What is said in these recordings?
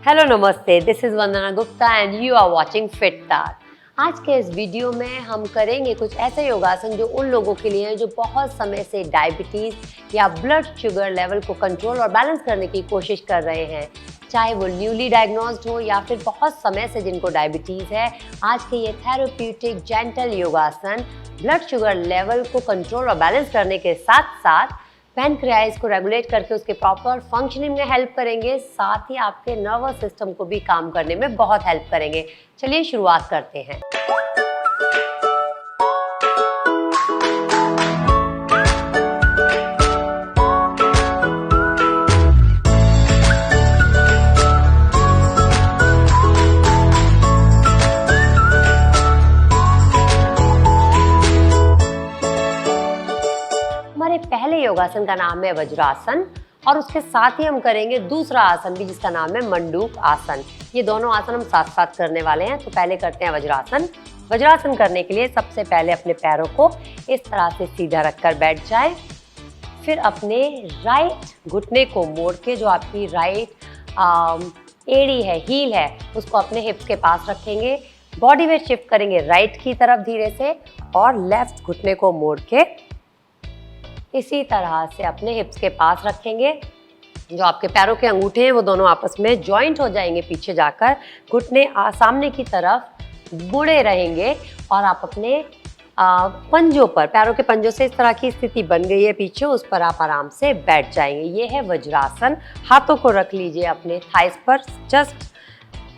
Hello नमस्ते, this is Vandana Gupta and you are watching फिटतार। आज के इस वीडियो में हम करेंगे कुछ ऐसे योगासन जो उन लोगों के लिए हैं जो बहुत समय से डायबिटीज़ या ब्लड शुगर लेवल को कंट्रोल और बैलेंस करने की कोशिश कर रहे हैं। चाहे वो न्यूली डायग्नोस्ड हो या फिर बहुत समय से जिनको डायबिटीज़ है, आज के ये थेरेप्यूटिक जेंटल योगासन ब्लड शुगर लेवल को कंट्रोल और बैलेंस करने के साथ-साथ पैनक्रियाज को रेगुलेट करके उसके प्रॉपर फंक्शनिंग में हेल्प करेंगे, साथ ही आपके नर्वस सिस्टम को भी काम करने में बहुत हेल्प करेंगे। चलिए शुरुआत करते हैं। हमारे पहले योगासन का नाम है वज्रासन और उसके साथ ही हम करेंगे दूसरा आसन भी जिसका नाम है मंडूक आसन। ये दोनों आसन हम साथ साथ करने वाले हैं। तो पहले करते हैं वज्रासन। वज्रासन करने के लिए सबसे पहले अपने पैरों को इस तरह से सीधा रखकर बैठ जाए। फिर अपने राइट घुटने को मोड़ के जो आपकी राइट एड़ी है, हील है, उसको अपने हिप्स के पास रखेंगे। बॉडी वेट शिफ्ट करेंगे राइट की तरफ धीरे से और लेफ्ट घुटने को मोड़ के इसी तरह से अपने हिप्स के पास रखेंगे। जो आपके पैरों के अंगूठे हैं वो दोनों आपस में जॉइंट हो जाएंगे पीछे जाकर। घुटने सामने की तरफ मुड़े रहेंगे और आप अपने पंजों पर, पैरों के पंजों से इस तरह की स्थिति बन गई है पीछे, उस पर आप आराम से बैठ जाएंगे। ये है वज्रासन। हाथों को रख लीजिए अपने थाइस पर, जस्ट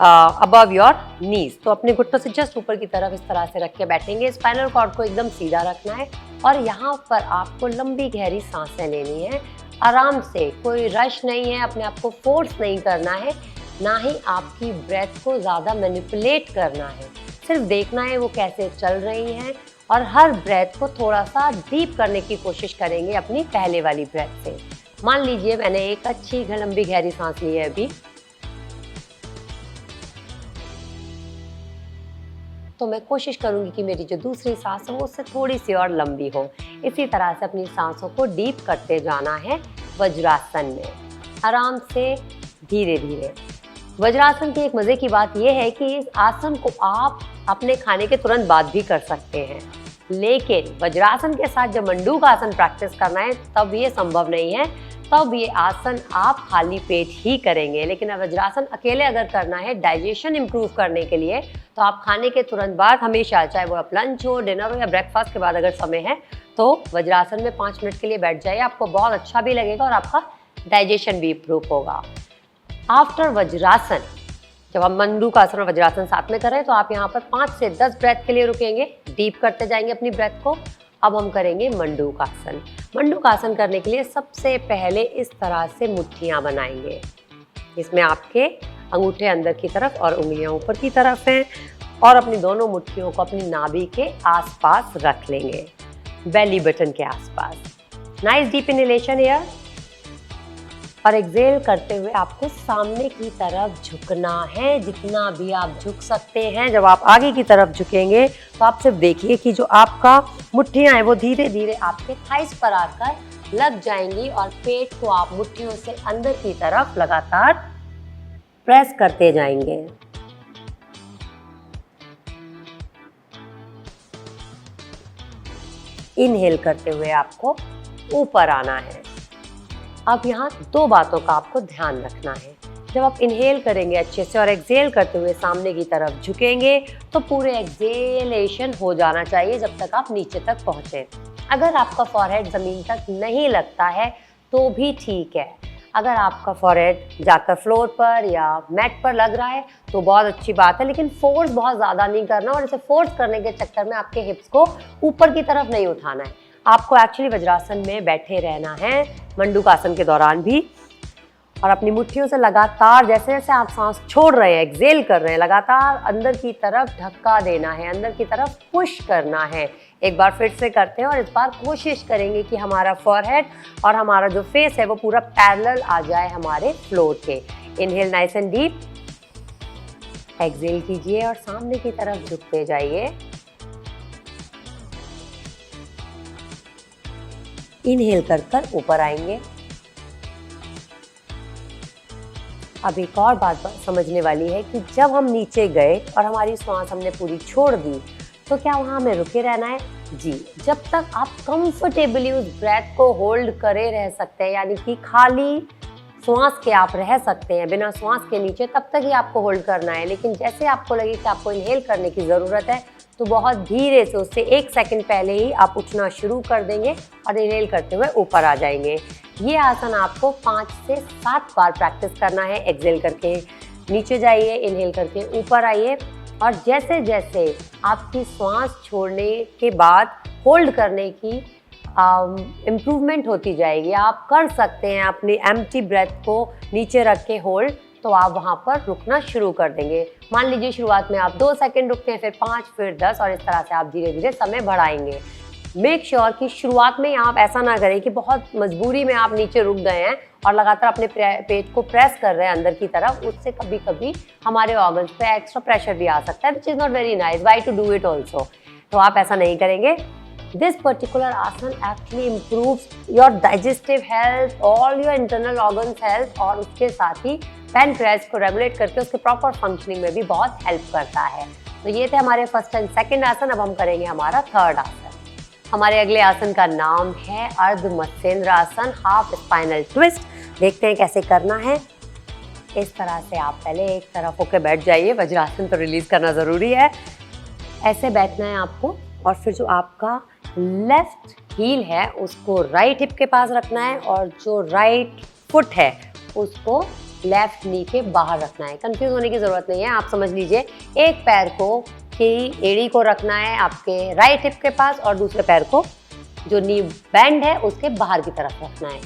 अबव योर नीज। तो अपने घुटनों से जस्ट ऊपर की तरफ इस तरह से रख के बैठेंगे। स्पाइनल कॉर्ड को एकदम सीधा रखना है और यहाँ पर आपको लंबी गहरी सांसें लेनी है आराम से। कोई रश नहीं है, अपने आप को फोर्स नहीं करना है, ना ही आपकी ब्रेथ को ज़्यादा मैनिपुलेट करना है। सिर्फ देखना है वो कैसे चल रही हैं और हर ब्रेथ को थोड़ा सा डीप करने की कोशिश करेंगे अपनी पहले वाली ब्रेथ से। मान लीजिए मैंने एक अच्छी लंबी गहरी सांस ली है अभी, तो मैं कोशिश करूंगी कि मेरी जो दूसरी सांस है वो उससे थोड़ी सी और लंबी हो। इसी तरह से अपनी सांसों को डीप करते जाना है वज्रासन में, आराम से धीरे धीरे। वज्रासन की एक मज़े की बात यह है कि इस आसन को आप अपने खाने के तुरंत बाद भी कर सकते हैं, लेकिन वज्रासन के साथ जब मंडूक आसन प्रैक्टिस करना है तब ये संभव नहीं है। तब ये आसन आप खाली पेट ही करेंगे। लेकिन वज्रासन अकेले अगर करना है डाइजेशन इंप्रूव करने के लिए, तो आप खाने के तुरंत बाद हमेशा, चाहे वो आप लंच हो, डिनर हो या ब्रेकफास्ट के बाद अगर समय है, तो वज्रासन में 5 मिनट के लिए बैठ जाइए। आपको बहुत अच्छा भी लगेगा और आपका डाइजेशन भी इंप्रूव होगा। आफ्टर वज्रासन, जब हम मंडूक आसन और वज्रासन साथ में करें तो आप यहाँ पर 5 से 10 ब्रेथ के लिए रुकेंगे, डीप करते जाएंगे अपनी ब्रेथ को। अब हम करेंगे मंडूक आसन। मंडूक आसन करने के लिए सबसे पहले इस तरह से मुट्ठियाँ बनाएंगे। इसमें आपके अंगूठे अंदर की तरफ और उंगलियां ऊपर की तरफ हैं और अपनी दोनों मुट्ठियों को अपनी नाभि के आसपास रख लेंगे, बेली बटन के आसपास। नाइस डीप इनहेलेशन हियर और एक्सहेल करते हुए आपको सामने की तरफ झुकना है, जितना भी आप झुक सकते हैं। जब आप आगे की तरफ झुकेंगे तो आप सिर्फ देखिए कि जो आपका मुट्ठियां हैं वो धीरे धीरे आपके थाइस पर आकर लग जाएंगी और पेट को आप मुट्ठियों से अंदर की तरफ लगातार प्रेस करते जाएंगे। इनहेल करते हुए आपको ऊपर आना है। अब यहाँ 2 बातों का आपको ध्यान रखना है। जब आप इनहेल करेंगे अच्छे से और एक्सहेल करते हुए सामने की तरफ झुकेंगे तो पूरे एक्सहेलेशन हो जाना चाहिए जब तक आप नीचे तक पहुँचे। अगर आपका फॉरहेड ज़मीन तक नहीं लगता है तो भी ठीक है। अगर आपका फॉरहेड जाकर फ्लोर पर या मैट पर लग रहा है तो बहुत अच्छी बात है, लेकिन फोर्स बहुत ज़्यादा नहीं करना और इसे फोर्स करने के चक्कर में आपके हिप्स को ऊपर की तरफ नहीं उठाना है। आपको एक्चुअली वज्रासन में बैठे रहना है मंडूक आसन के दौरान भी और अपनी मुट्ठियों से लगातार जैसे जैसे आप सांस छोड़ रहे हैं, एक्सहेल कर रहे हैं, लगातार अंदर की तरफ धक्का देना है, अंदर की तरफ पुश करना है। एक बार फिर से करते हैं और इस बार कोशिश करेंगे कि हमारा फॉरहेड और हमारा जो फेस है वो पूरा पैरेलल आ जाए हमारे फ्लोर के। Inhale nice and deep, exhale कीजिए और सामने की तरफ झुकते जाइए। इनहेल कर ऊपर आएंगे, अब एक और बात समझने वाली है कि जब हम नीचे गए और हमारी सांस हमने पूरी छोड़ दी, तो क्या वहाँ हमें रुके रहना है? जी, जब तक आप कंफर्टेबली उस ब्रेथ को होल्ड करे रह सकते हैं, यानी कि खाली श्वास के आप रह सकते हैं बिना श्वास के नीचे, तब तक ही आपको होल्ड करना है। लेकिन जैसे आपको लगे कि आपको इनहेल करने की ज़रूरत है, तो बहुत धीरे से, उससे 1 सेकंड पहले ही आप उठना शुरू कर देंगे और इनहेल करते हुए ऊपर आ जाएंगे। ये आसन आपको 5 से 7 बार प्रैक्टिस करना है। एक्सेल करके नीचे जाइए, इनहेल करके ऊपर आइए, और जैसे जैसे आपकी सांस छोड़ने के बाद होल्ड करने की इम्प्रूवमेंट होती जाएगी, आप कर सकते हैं अपनी एम्प्टी ब्रेथ को नीचे रख के होल्ड, तो आप वहाँ पर रुकना शुरू कर देंगे। मान लीजिए शुरुआत में आप 2 सेकंड रुकते हैं, फिर 5, फिर 10, और इस तरह से आप धीरे धीरे समय बढ़ाएंगे। मेक श्योर कि शुरुआत में आप ऐसा ना करें कि बहुत मजबूरी में आप नीचे रुक गए हैं और लगातार अपने पेट को प्रेस कर रहे हैं अंदर की तरफ। उससे कभी कभी हमारे ऑर्गन्स पे एक्स्ट्रा प्रेशर भी आ सकता है, which is not very nice. Why to do it also? तो आप ऐसा नहीं करेंगे। This particular asana actually improves your digestive health, all your internal organs health, और उसके साथ ही पैनक्रियास को रेगुलेट करके उसके प्रॉपर फंक्शनिंग में भी बहुत हेल्प करता है। तो ये थे हमारे फर्स्ट एंड सेकंड आसन। अब हम करेंगे हमारा थर्ड आसन। हमारे अगले आसन का नाम है अर्ध मत्स्येंद्र आसन, हाफ स्पाइनल ट्विस्ट। देखते हैं कैसे करना है। इस तरह से आप पहले एक तरफ होकर बैठ जाइए, वज्रासन तो रिलीज करना ज़रूरी है। ऐसे बैठना है आपको, और फिर जो आपका लेफ्ट हील है उसको राइट हिप के पास रखना है, और जो राइट फुट है उसको लेफ्ट नी के बाहर रखना है। कंफ्यूज होने की ज़रूरत नहीं है, आप समझ लीजिए। एक पैर को की एड़ी को रखना है आपके राइट हिप के पास, और दूसरे पैर को जो नी बैंड है उसके बाहर की तरफ रखना है।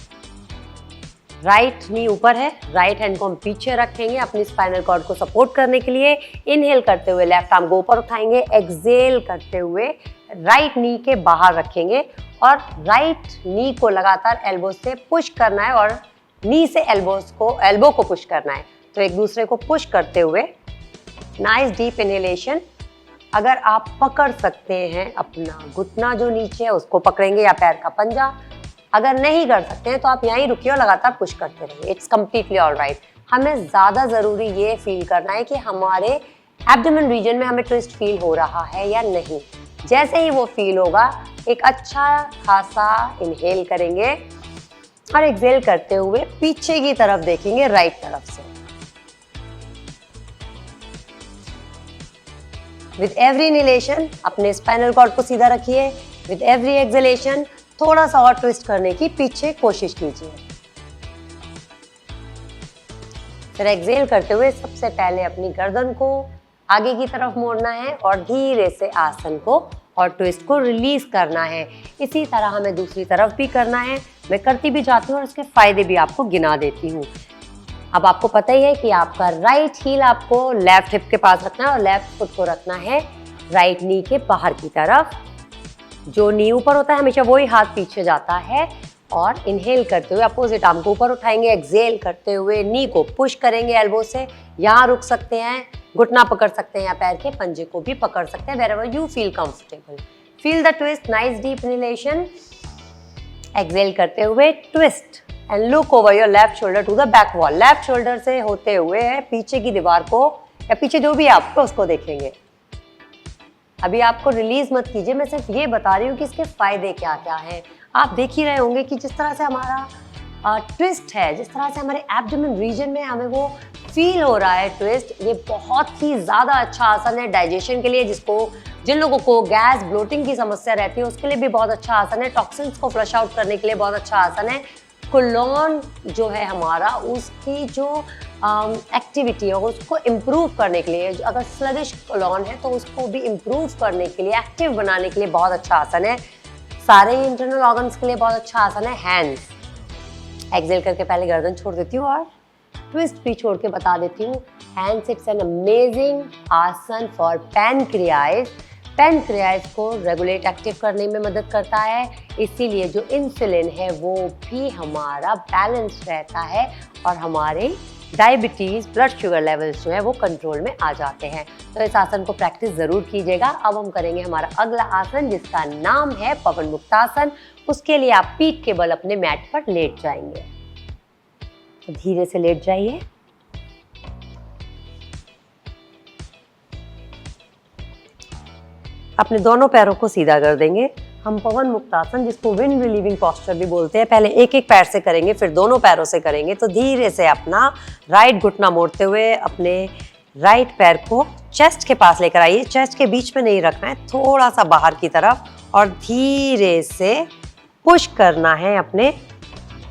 राइट नी ऊपर है, राइट हैंड को हम पीछे रखेंगे अपनी स्पाइनल कॉर्ड को सपोर्ट करने के लिए। इनहेल करते हुए लेफ्ट आर्म को ऊपर उठाएंगे, एक्सहेल करते हुए राइट नी के बाहर रखेंगे, और राइट नी को लगातार एल्बो से पुश करना है, और नी से एल्बो को पुश करना है। तो एक दूसरे को पुश करते हुए नाइस डीप इनहेलेशन। अगर आप पकड़ सकते हैं अपना घुटना जो नीचे है उसको पकड़ेंगे, या पैर का पंजा। अगर नहीं कर सकते हैं तो आप यहीं रुकिए और लगातार पुश करते रहिए। It's completely all right. हमें ज़्यादा ज़रूरी ये फील करना है कि हमारे एब्डोमेन रीजन में हमें ट्विस्ट फील हो रहा है या नहीं। जैसे ही वो फील होगा, एक अच्छा खासा इनहेल करेंगे, और एक्सहेल करते हुए पीछे की तरफ देखेंगे, राइट तरफ से। विद एवरी इनहेलेशन अपने स्पाइनल कॉर्ड को सीधा रखिए। विद एवरी एक्सहेलेशन थोड़ा सा और ट्विस्ट करने की पीछे कोशिश कीजिए। फिर एक्सहेल करते हुए सबसे पहले अपनी गर्दन को आगे की तरफ मोड़ना है, और धीरे से आसन को और ट्विस्ट को रिलीज करना है। इसी तरह हमें दूसरी तरफ भी करना है। मैं करती भी जाती हूँ और इसके फायदे भी आपको गिना देती हूँ। अब आपको पता ही है कि आपका राइट हील आपको लेफ्ट हिप के पास रखना है, और लेफ्ट फुट को रखना है राइट नी के बाहर की तरफ। जो नी ऊपर होता है हमेशा वही हाथ पीछे जाता है, और इनहेल करते हुए अपोजिट आर्म को ऊपर उठाएंगे। एक्सहेल करते हुए नी को पुश करेंगे एल्बो से। यहाँ रुक सकते हैं, घुटना पकड़ सकते हैं, या पैर के पंजे को भी पकड़ सकते हैं, wherever you feel comfortable. Feel the twist, nice deep inhalation. Exhale करते हुए twist and look over your left shoulder to the back wall. Left shoulder से होते हुए पीछे की दीवार को, या पीछे जो भी आपको उसको देखेंगे। अभी आपको रिलीज मत कीजिए, मैं सिर्फ ये बता रही हूँ कि इसके फायदे क्या क्या हैं। आप देख ही रहे होंगे कि जिस तरह से हमारा ट्विस्ट है, जिस तरह से हमारे एब्डोमेन रीजन में हमें वो फील हो रहा है ट्विस्ट, ये बहुत ही ज़्यादा अच्छा आसन है डाइजेशन के लिए। जिन लोगों को गैस ब्लोटिंग की समस्या रहती है उसके लिए भी बहुत अच्छा आसन है। टॉक्सिन्स को फ्लश आउट करने के लिए बहुत अच्छा आसन है। कोलोन जो है हमारा, उसकी जो एक्टिविटी है उसको इम्प्रूव करने के लिए, अगर स्लगिश कोलोन है तो उसको भी इम्प्रूव करने के लिए, एक्टिव बनाने के लिए बहुत अच्छा आसन है। सारे इंटरनल ऑर्गन्स के लिए बहुत अच्छा आसन है। हैंड्स, एक्सहेल करके पहले गर्दन छोड़ देती हूँ और ट्विस्ट भी छोड़ के बता देती हूँ। हैंड्स, इट्स एन अमेजिंग आसन फॉर पैनक्रियाज। पैनक्रियाज को रेगुलेट एक्टिव करने में मदद करता है, इसीलिए जो इंसुलिन है वो भी हमारा बैलेंस रहता है, और हमारे डायबिटीज़, ब्लड शुगर लेवल्स जो है वो कंट्रोल में आ जाते हैं। तो इस आसन को प्रैक्टिस ज़रूर कीजिएगा। अब हम करेंगे हमारा अगला आसन, जिसका नाम है पवन मुक्तासन। उसके लिए आप पीठ के बल अपने मैट पर लेट जाएंगे। तो धीरे से लेट जाइए, अपने दोनों पैरों को सीधा कर देंगे। हम पवन मुक्तासन, जिसको विंड रिलीविंग पोस्चर भी बोलते हैं, पहले एक एक पैर से करेंगे, फिर दोनों पैरों से करेंगे। तो धीरे से अपना राइट घुटना मोड़ते हुए अपने राइट पैर को चेस्ट के पास लेकर आइए। चेस्ट के बीच में नहीं रखना है, थोड़ा सा बाहर की तरफ, और धीरे से पुश करना है अपने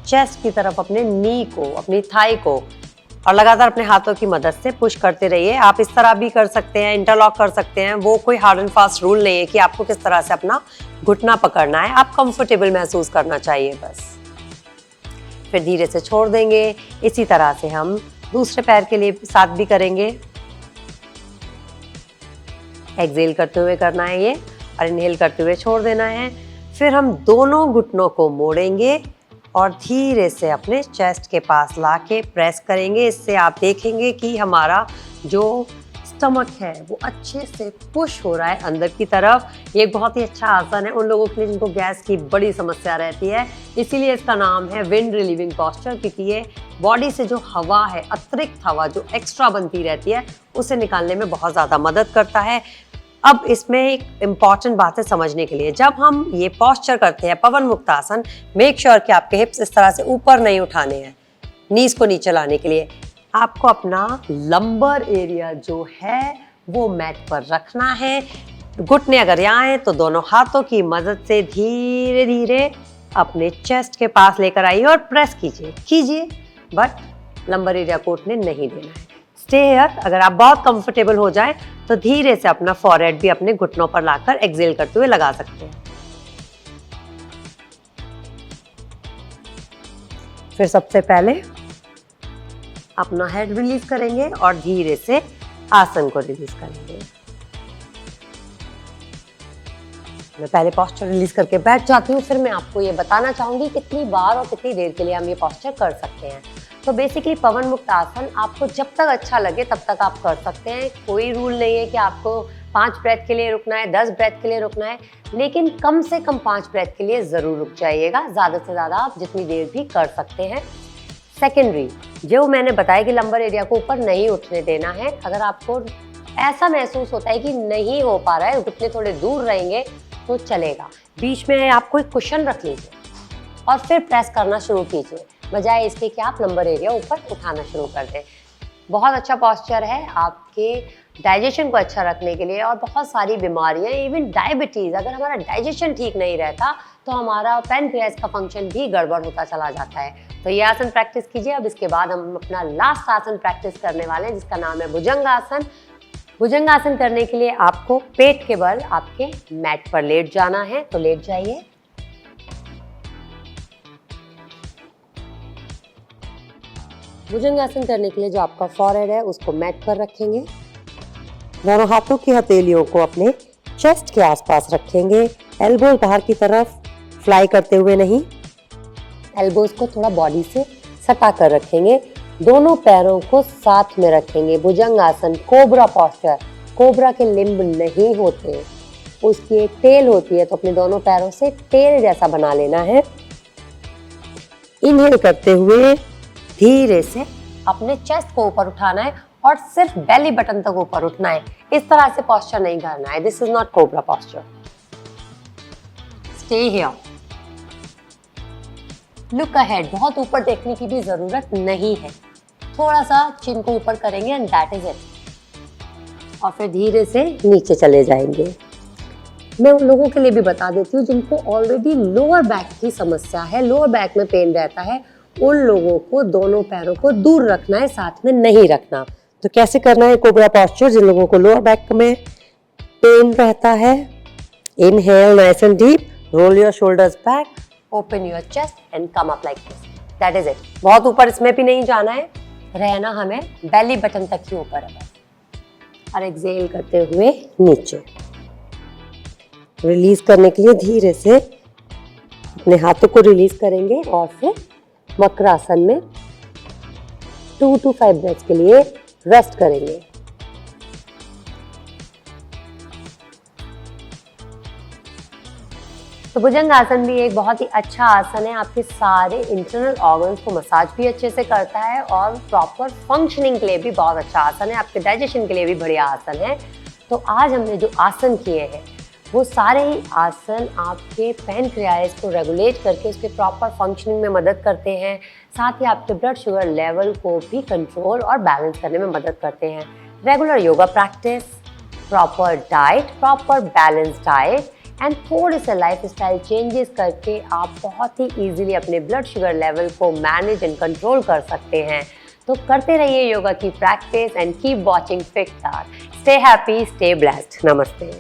चेस्ट की तरफ, अपने नी को, अपनी थाई को, और लगातार अपने हाथों की मदद से पुश करते रहिए। आप इस तरह भी कर सकते हैं, इंटरलॉक कर सकते हैं, वो कोई हार्ड एंड फास्ट रूल नहीं है कि आपको किस तरह से अपना घुटना पकड़ना है, आप कंफर्टेबल महसूस करना चाहिए बस। फिर धीरे से छोड़ देंगे। इसी तरह से हम दूसरे पैर के लिए साथ भी करेंगे। एक्सेल करते हुए करना है ये, और इनहेल करते हुए छोड़ देना है। फिर हम दोनों घुटनों को मोड़ेंगे और धीरे से अपने चेस्ट के पास लाके प्रेस करेंगे। इससे आप देखेंगे कि हमारा जो स्टमक है वो अच्छे से पुश हो रहा है अंदर की तरफ। ये बहुत ही अच्छा आसन है उन लोगों के लिए जिनको गैस की बड़ी समस्या रहती है, इसीलिए इसका नाम है विंड रिलीविंग पोस्चर, क्योंकि ये बॉडी से जो हवा है, अतिरिक्त हवा जो एक्स्ट्रा बनती रहती है, उसे निकालने में बहुत ज़्यादा मदद करता है। अब इसमें एक इम्पॉर्टेंट बात है समझने के लिए, जब हम ये पोस्चर करते हैं पवन मुक्तासन, मेक श्योर कि आपके हिप्स इस तरह से ऊपर नहीं उठाने हैं, नीज को नीचे लाने के लिए आपको अपना लंबर एरिया जो है वो मैट पर रखना है। घुटने अगर यहाँ हैं तो दोनों हाथों की मदद से धीरे धीरे अपने चेस्ट के पास लेकर आइए और प्रेस कीजिए, बट लंबर एरिया को उठने नहीं देना है। Stay here. अगर आप बहुत कंफर्टेबल हो जाए तो धीरे से अपना फॉरहेड भी अपने घुटनों पर लाकर एक्सेल करते हुए लगा सकते हैं। फिर सबसे पहले अपना हेड रिलीज करेंगे और धीरे से आसन को रिलीज करेंगे। मैं पहले पोस्चर रिलीज करके बैठ जाती हूँ, फिर मैं आपको ये बताना चाहूंगी कितनी बार और कितनी देर के लिए हम ये पोस्चर कर सकते हैं। तो बेसिकली पवन मुक्त आसन आपको जब तक अच्छा लगे तब तक आप कर सकते हैं। कोई रूल नहीं है कि आपको 5 ब्रेथ के लिए रुकना है, 10 ब्रेथ के लिए रुकना है, लेकिन कम से कम 5 ब्रेथ के लिए ज़रूर रुक जाइएगा। ज़्यादा से ज़्यादा आप जितनी देर भी कर सकते हैं। सेकेंडरी, जो मैंने बताया कि लंबर एरिया को ऊपर नहीं उठने देना है, अगर आपको ऐसा महसूस होता है कि नहीं हो पा रहा है, घुटने थोड़े दूर रहेंगे तो चलेगा, बीच में आप कोई कुशन रख लीजिए और फिर प्रेस करना शुरू कीजिए, बजाय इसके कि आप लंबर एरिया ऊपर उठाना शुरू कर दें। बहुत अच्छा पोस्चर है आपके डाइजेशन को अच्छा रखने के लिए, और बहुत सारी बीमारियां, इवन डायबिटीज़, अगर हमारा डाइजेशन ठीक नहीं रहता तो हमारा पैनक्रियास का फंक्शन भी गड़बड़ होता चला जाता है। तो ये आसन प्रैक्टिस कीजिए। अब इसके बाद हम अपना लास्ट आसन प्रैक्टिस करने वाले हैं, जिसका नाम है भुजंगासन। भुजंगासन करने के लिए आपको पेट के बल आपके मैट पर लेट जाना है, तो लेट जाइए। भुजंगासन करने के लिए जो आपका फॉरहेड है उसको मैट पर रखेंगे। दोनों हाथों की हथेलियों को अपने चेस्ट के आसपास रखेंगे। एल्बोज बाहर की तरफ फ्लाई करते हुए नहीं, एल्बोज को थोड़ा बॉडी से सटा कर रखेंगे। दोनों पैरों को साथ में रखेंगे। भुजंगासन कोबरा पोस्चर, कोबरा के लिम्ब नहीं होते, उसकी एक टेल होती है, तो अपने दोनों पैरों से टेल जैसा बना लेना है। इनहेल करते हुए धीरे से अपने चेस्ट को ऊपर उठाना है और सिर्फ बेली बटन तक ऊपर उठना है। इस तरह से पोस्चर नहीं करना है। This is not cobra posture. Stay here. Look ahead. बहुत ऊपर देखने की भी जरूरत नहीं है, थोड़ा सा चिन को ऊपर करेंगे एंड दैट इज इट। और फिर धीरे से नीचे चले जाएंगे। मैं उन लोगों के लिए भी बता देती हूँ जिनको ऑलरेडी लोअर बैक की समस्या है, लोअर बैक में पेन रहता है, उन लोगों को दोनों पैरों को दूर रखना है, साथ में नहीं रखना। तो कैसे करना है कोबरा पोस्चर? जिन लोगों को लोअर बैक में पेन रहता है, inhale nice and deep, roll your shoulders back, open your chest and come up like this. That is it. बहुत ऊपर इसमें भी नहीं जाना है, रहना हमें बेली बटन तक ही ऊपर है बस। और एक्सेल करते हुए नीचे। रिलीज करने के लिए धीरे से अपने हाथों को रिलीज करेंगे और फिर वक्रासन में 2 to 5 ब्रेथ्स के लिए रेस्ट करेंगे। तो भुजंगासन भी एक बहुत ही अच्छा आसन है, आपके सारे इंटरनल ऑर्गन्स को मसाज भी अच्छे से करता है और प्रॉपर फंक्शनिंग के लिए भी बहुत अच्छा आसन है, आपके डाइजेशन के लिए भी बढ़िया आसन है। तो आज हमने जो आसन किए हैं वो सारे ही आसन आपके पैनक्रियाज को रेगुलेट करके उसके प्रॉपर फंक्शनिंग में मदद करते हैं, साथ ही आपके ब्लड शुगर लेवल को भी कंट्रोल और बैलेंस करने में मदद करते हैं। Regular yoga practice, proper diet, proper balance diet and थोड़े से लाइफस्टाइल चेंजेस करके आप बहुत ही इजीली अपने ब्लड शुगर लेवल को मैनेज एंड कंट्रोल कर सकते हैं। तो करते रहिए योगा की practice and keep watching fit star. Stay happy, stay blessed. नमस्ते।